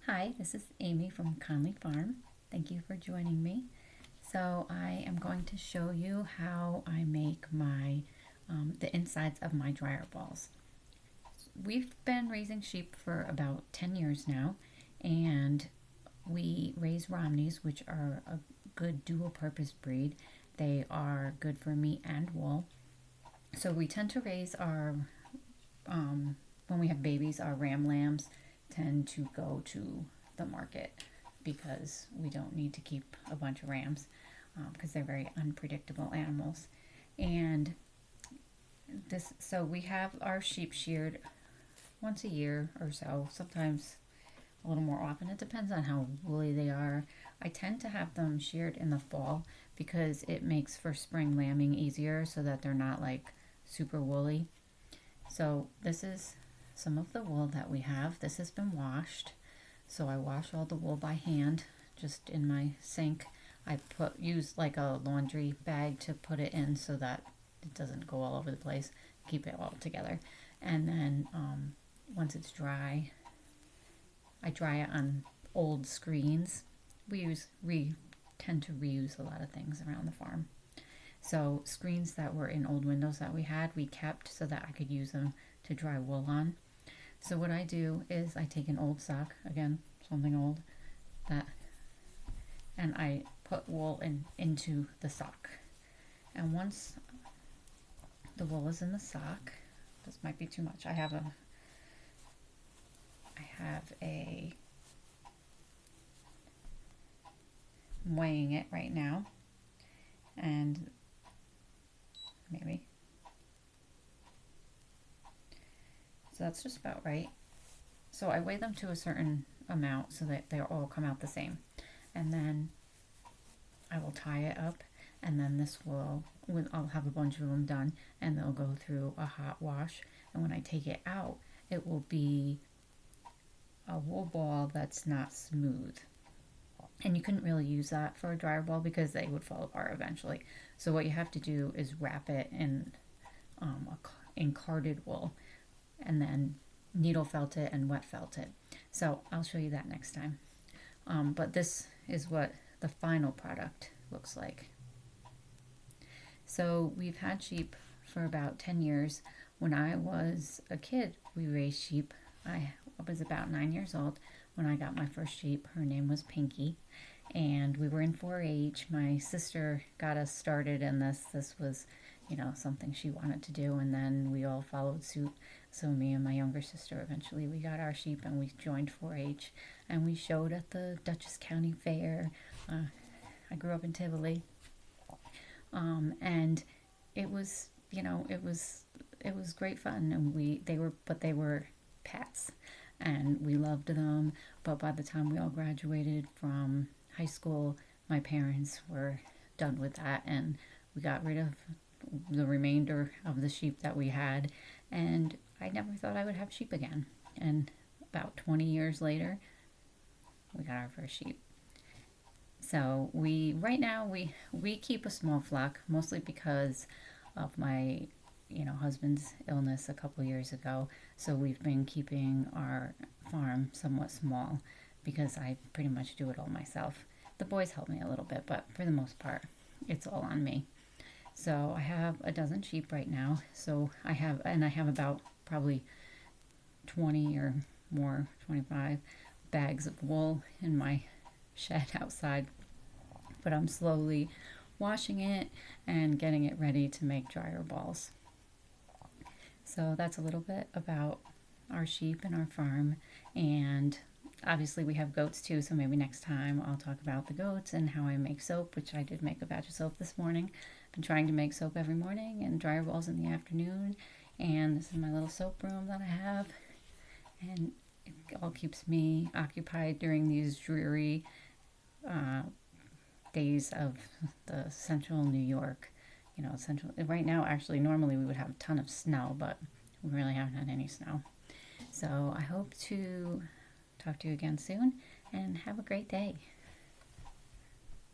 Hi, this is Amy from Conley Farm. Thank you for joining me. So I am going to show you how I make the insides of my dryer balls. We've been raising sheep for about 10 years now, and we raise Romneys, which are a good dual purpose breed. They are good for meat and wool. So we tend to raise when we have babies, our ram lambs tend to go to the market because we don't need to keep a bunch of rams because they're very unpredictable animals. And so we have our sheep sheared once a year or so, sometimes a little more often. It depends on how woolly they are. I tend to have them sheared in the fall because it makes for spring lambing easier so that they're not like super woolly. So this is some of the wool that we have. This has been washed. So I wash all the wool by hand just in my sink. I use like a laundry bag to put it in so that it doesn't go all over the place. Keep it all together. And then once it's dry, I dry it on old screens. We tend to reuse a lot of things around the farm. So screens that were in old windows that we had, we kept so that I could use them to dry wool on. So what I do is I take an old sock, again, something old, that, and I put wool into the sock. And once the wool is in the sock, this might be too much. I have I'm weighing it right now, and maybe. So that's just about right. So I weigh them to a certain amount so that they all come out the same. And then I will tie it up, and then I'll have a bunch of them done, and they'll go through a hot wash. And when I take it out, it will be a wool ball that's not smooth. And you couldn't really use that for a dryer ball because they would fall apart eventually. So what you have to do is wrap it in carded wool, and then needle felt it and wet felt it. So I'll show you that next time. But this is what the final product looks like. So we've had sheep for about 10 years. When I was a kid, we raised sheep. I was about 9 years old when I got my first sheep. Her name was Pinky, and we were in 4-H. My sister got us started in this. This was, something she wanted to do, and then we all followed suit. So me and my younger sister, eventually we got our sheep and we joined 4-H, and we showed at the Dutchess County Fair. I grew up in Tivoli, and it was, it was great fun, and they were pets, and we loved them. But by the time we all graduated from high school, my parents were done with that, and we got rid of the remainder of the sheep that we had, and I never thought I would have sheep again. And about 20 years later, we got our first sheep. So right now we keep a small flock, mostly because of my husband's illness a couple years ago. So we've been keeping our farm somewhat small because I pretty much do it all myself. The boys help me a little bit, but for the most part, it's all on me. So I have a dozen sheep right now. So I have about probably 20 or more, 25 bags of wool in my shed outside. But I'm slowly washing it and getting it ready to make dryer balls. So that's a little bit about our sheep and our farm. And obviously we have goats too, so maybe next time I'll talk about the goats and how I make soap, which I did make a batch of soap this morning. I've been trying to make soap every morning and dryer balls in the afternoon. And this is my little soap room that I have. And it all keeps me occupied during these dreary days of the central New York. Central right now, actually, normally we would have a ton of snow, but we really haven't had any snow. So I hope to talk to you again soon, and have a great day.